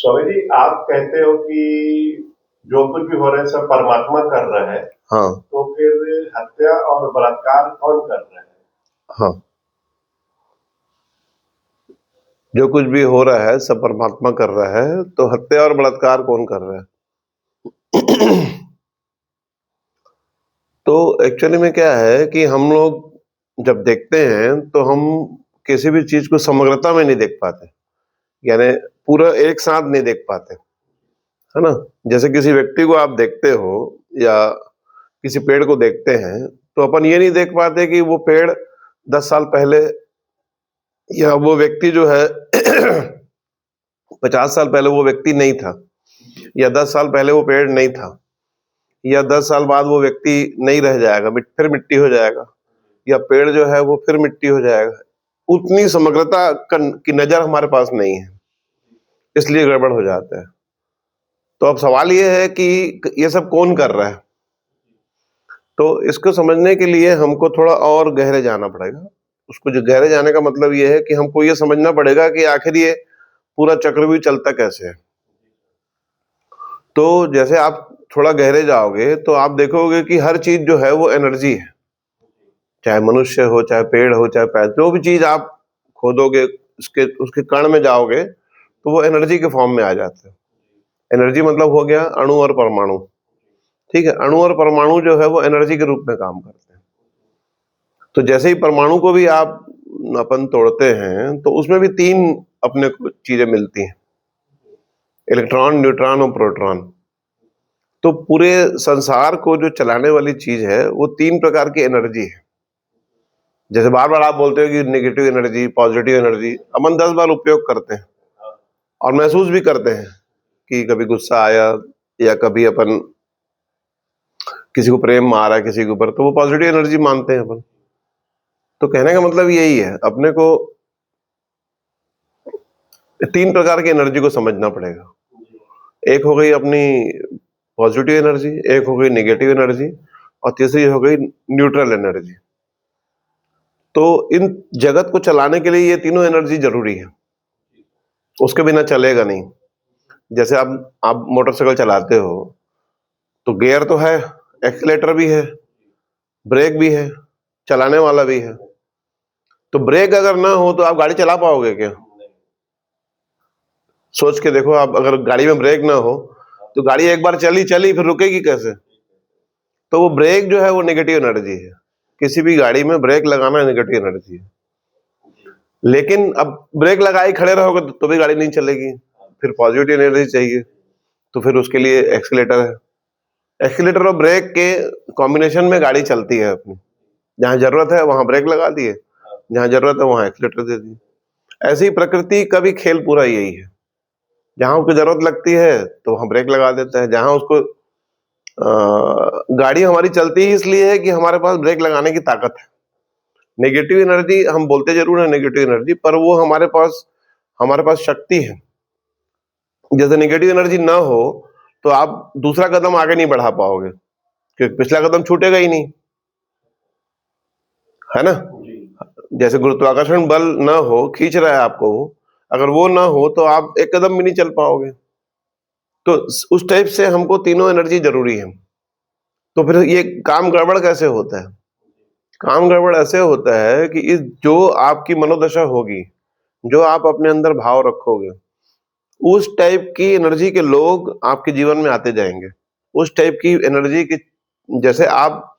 स्वामी जी, आप कहते हो कि जो कुछ भी हो रहा है सब परमात्मा कर रहा है, हाँ तो फिर हत्या और बलात्कार कौन कर रहा है? हाँ, जो कुछ भी हो रहा है सब परमात्मा कर रहा है, तो हत्या और बलात्कार कौन कर रहा है? तो एक्चुअली में क्या है कि हम लोग जब देखते हैं तो हम किसी भी चीज को समग्रता में नहीं देख पाते, यानी पूरा एक साथ नहीं देख पाते, है ना। जैसे किसी व्यक्ति को आप देखते हो या किसी पेड़ को देखते हैं, तो अपन ये नहीं देख पाते कि वो पेड़ 10 साल पहले या वो व्यक्ति जो है 50 साल पहले वो व्यक्ति नहीं था, या 10 साल पहले वो पेड़ नहीं था, या 10 साल बाद वो व्यक्ति नहीं रह जाएगा, फिर मिट्टी हो जाएगा, या पेड़ जो है वो फिर मिट्टी हो जाएगा। उतनी समग्रता की नजर हमारे पास नहीं है, इसलिए गड़बड़ हो जाता है। तो अब सवाल ये है कि ये सब कौन कर रहा है। तो इसको समझने के लिए हमको थोड़ा और गहरे जाना पड़ेगा। उसको जो गहरे जाने का मतलब ये है कि हमको ये समझना पड़ेगा कि आखिर ये पूरा चक्रव्यूह चलता कैसे है। तो जैसे आप थोड़ा गहरे जाओगे तो आप देखोगे कि हर चीज जो है वो एनर्जी है, चाहे मनुष्य हो, चाहे पेड़ हो, चाहे पैर, जो भी चीज आप खोदोगे उसके उसके कण में जाओगे तो वो एनर्जी के फॉर्म में आ जाते हैं। एनर्जी मतलब हो गया अणु और परमाणु, ठीक है। अणु और परमाणु जो है वो एनर्जी के रूप में काम करते हैं। तो जैसे ही परमाणु को भी आप अपन तोड़ते हैं तो उसमें भी 3 अपने को चीजें मिलती हैं, इलेक्ट्रॉन, न्यूट्रॉन और प्रोटॉन। तो पूरे संसार को जो चलाने वाली चीज है वो 3 प्रकार की एनर्जी है। जैसे बार बार आप बोलते हो कि नेगेटिव एनर्जी, पॉजिटिव एनर्जी, अपन 10 बार उपयोग करते हैं और महसूस भी करते हैं कि कभी गुस्सा आया या कभी अपन किसी को प्रेम आ रहा है किसी के ऊपर, तो वो पॉजिटिव एनर्जी मानते हैं अपन। तो कहने का मतलब यही है, अपने को 3 प्रकार की एनर्जी को समझना पड़ेगा। एक हो गई अपनी पॉजिटिव एनर्जी, एक हो गई नेगेटिव एनर्जी, और तीसरी हो गई न्यूट्रल एनर्जी। तो इन जगत को चलाने के लिए ये तीनों एनर्जी जरूरी है, उसके बिना चलेगा नहीं। जैसे आप मोटरसाइकिल चलाते हो तो गियर तो है, एक्सीलेटर भी है, ब्रेक भी है, चलाने वाला भी है। तो ब्रेक अगर ना हो तो आप गाड़ी चला पाओगे क्या? सोच के देखो, आप अगर गाड़ी में ब्रेक ना हो तो गाड़ी एक बार चली चली फिर रुकेगी कैसे? तो वो ब्रेक जो है वो नेगेटिव एनर्जी है। किसी भी गाड़ी में ब्रेक लगाना नेगेटिव एनर्जी है। लेकिन अब ब्रेक लगाए खड़े रहोगे तो भी गाड़ी नहीं चलेगी, फिर पॉजिटिव एनर्जी चाहिए। तो फिर उसके लिए एक्सीलेटर है। एक्सीलेटर और ब्रेक के कॉम्बिनेशन में गाड़ी चलती है अपनी। जहां जरूरत है वहां ब्रेक लगा दिए, जहां जरूरत है वहां एक्सीलेटर दे दिए। ऐसी प्रकृति का भी खेल पूरा यही है। जहां उसको जरूरत लगती है तो वहां ब्रेक लगा देता है। जहां उसको गाड़ी हमारी चलती ही इसलिए है कि हमारे पास ब्रेक लगाने की ताकत है। नेगेटिव एनर्जी हम बोलते जरूर है नेगेटिव एनर्जी, पर वो हमारे पास शक्ति है। जैसे नेगेटिव एनर्जी ना हो तो आप दूसरा कदम आगे नहीं बढ़ा पाओगे, क्योंकि पिछला कदम छूटेगा ही नहीं, है ना। जैसे गुरुत्वाकर्षण बल ना हो, खींच रहा है आपको वो, अगर वो ना हो तो आप एक कदम भी नहीं चल पाओगे। तो उस टाइप से हमको तीनों एनर्जी जरूरी है। तो फिर ये काम गड़बड़ कैसे होता है? काम गड़बड़ ऐसे होता है कि इस जो आपकी मनोदशा होगी, जो आप अपने अंदर भाव रखोगे, उस टाइप की एनर्जी के लोग आपके जीवन में आते जाएंगे। उस टाइप की एनर्जी की, जैसे आप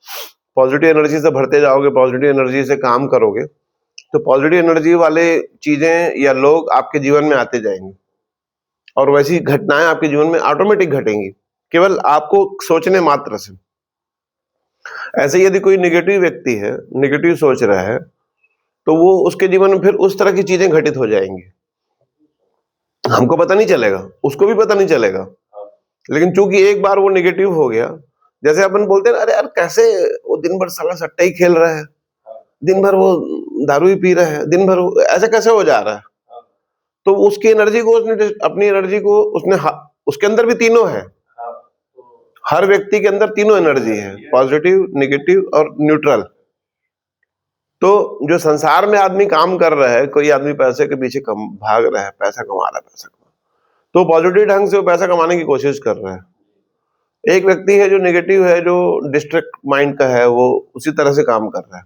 पॉजिटिव एनर्जी से भरते जाओगे, पॉजिटिव एनर्जी से काम करोगे, तो पॉजिटिव एनर्जी वाले चीजें या लोग आपके जीवन में आते जाएंगे, और वैसी घटनाएं आपके जीवन में ऑटोमेटिक घटेंगी, केवल आपको सोचने मात्र से। ऐसे यदि कोई नेगेटिव व्यक्ति है, नेगेटिव सोच रहा है, तो वो उसके जीवन में फिर उस तरह की चीजें घटित हो जाएंगी। हमको पता नहीं चलेगा, उसको भी पता नहीं चलेगा, लेकिन चूंकि एक बार वो नेगेटिव हो गया, जैसे अपन बोलते हैं अरे यार कैसे वो दिन भर साला सट्टा ही खेल रहा है, दिन भर वो दारू ही पी रहा है, दिन भर ऐसे कैसे हो जा रहा है? तो उसकी एनर्जी को उसने, अपनी एनर्जी को उसने, उसके अंदर भी तीनों है। हर व्यक्ति के अंदर तीनों एनर्जी है, पॉजिटिव, नेगेटिव और न्यूट्रल। तो जो संसार में आदमी काम कर रहा है, कोई आदमी पैसे के पीछे भाग रहा है, पैसा कमा रहा है, पैसा कमा, तो पॉजिटिव ढंग से वो पैसा कमाने की कोशिश कर रहा है। एक व्यक्ति है जो नेगेटिव है, जो डिस्ट्रैक्ट माइंड का है, वो उसी तरह से काम कर रहा है।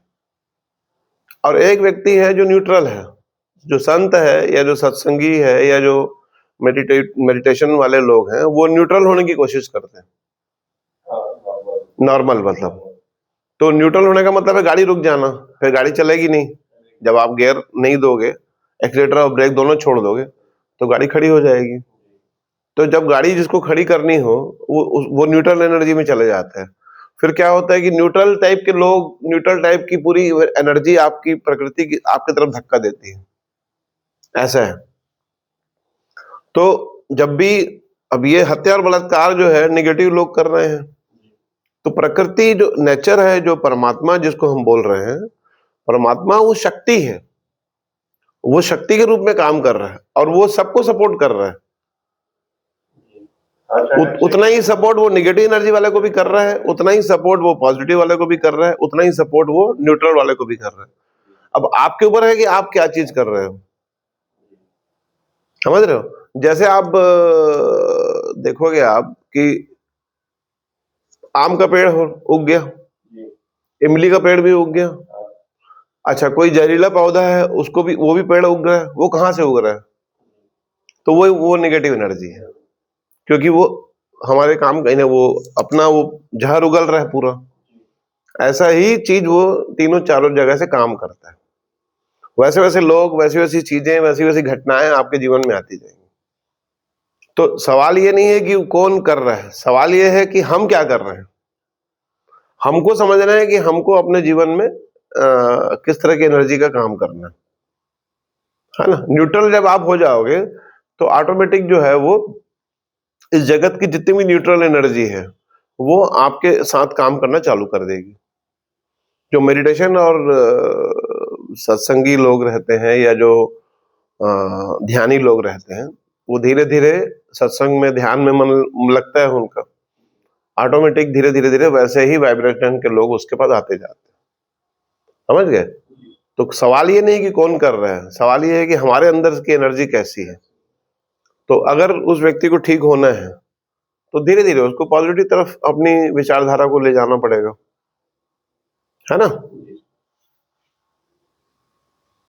और एक व्यक्ति है जो न्यूट्रल है, जो संत है या जो सत्संगी है या जो मेडिटेशन वाले लोग हैं, वो न्यूट्रल होने की कोशिश करते हैं। नॉर्मल मतलब, तो न्यूट्रल होने का मतलब है गाड़ी रुक जाना, फिर गाड़ी चलेगी नहीं। जब आप गियर नहीं दोगे, एक्सीलेटर और ब्रेक दोनों छोड़ दोगे, तो गाड़ी खड़ी हो जाएगी। तो जब गाड़ी जिसको खड़ी करनी हो, वो न्यूट्रल एनर्जी में चले जाते हैं। फिर क्या होता है कि न्यूट्रल टाइप के लोग, न्यूट्रल टाइप की पूरी एनर्जी आपकी प्रकृति की आपकी तरफ धक्का देती है, ऐसा है। तो जब भी अब ये हत्या और बलात्कार जो है नेगेटिव लोग कर रहे हैं, तो प्रकृति जो नेचर है, जो परमात्मा जिसको हम बोल रहे हैं, परमात्मा वो शक्ति है, वो शक्ति के रूप में काम कर रहा है और वो सबको सपोर्ट कर रहा है। उतना ही सपोर्ट वो नेगेटिव एनर्जी वाले को भी कर रहा है, उतना ही सपोर्ट वो पॉजिटिव वाले को भी कर रहा है, उतना ही सपोर्ट वो न्यूट्रल वाले को भी कर रहा है। अब आपके ऊपर है कि आप क्या चीज कर रहे हो, समझ रहे हो? जैसे आप देखोगे आप कि आम का पेड़ उग गया, इमली का पेड़ भी उग गया। अच्छा, कोई जहरीला पौधा है, उसको भी, वो भी पेड़ उग रहा है, वो कहां से उग रहा है? तो वो नेगेटिव एनर्जी है, क्योंकि वो हमारे काम कहीं ना, वो अपना वो जहर उगल रहा है पूरा। ऐसा ही चीज वो तीनों चारों जगह से काम करता है। वैसे वैसे लोग, वैसी वैसी चीजें, वैसी वैसी घटनाएं आपके जीवन में आती जाएंगी। तो सवाल ये नहीं है कि कौन कर रहा है, सवाल ये है कि हम क्या कर रहे हैं। हमको समझना है कि हमको अपने जीवन में किस तरह की एनर्जी का काम करना है ना। न्यूट्रल जब आप हो जाओगे तो ऑटोमेटिक जो है वो इस जगत की जितनी भी न्यूट्रल एनर्जी है वो आपके साथ काम करना चालू कर देगी। जो मेडिटेशन और सत्संगी लोग रहते हैं या जो ध्यानी लोग रहते हैं, वो धीरे धीरे सत्संग में, ध्यान में मन लगता है उनका, ऑटोमेटिक धीरे धीरे धीरे वैसे ही वाइब्रेशन के लोग उसके पास आते जाते हैं, समझ गए? तो सवाल ये नहीं कि कौन कर रहा है, सवाल ये है कि हमारे अंदर की एनर्जी कैसी है। तो अगर उस व्यक्ति को ठीक होना है तो धीरे धीरे उसको पॉजिटिव तरफ अपनी विचारधारा को ले जाना पड़ेगा, है ना।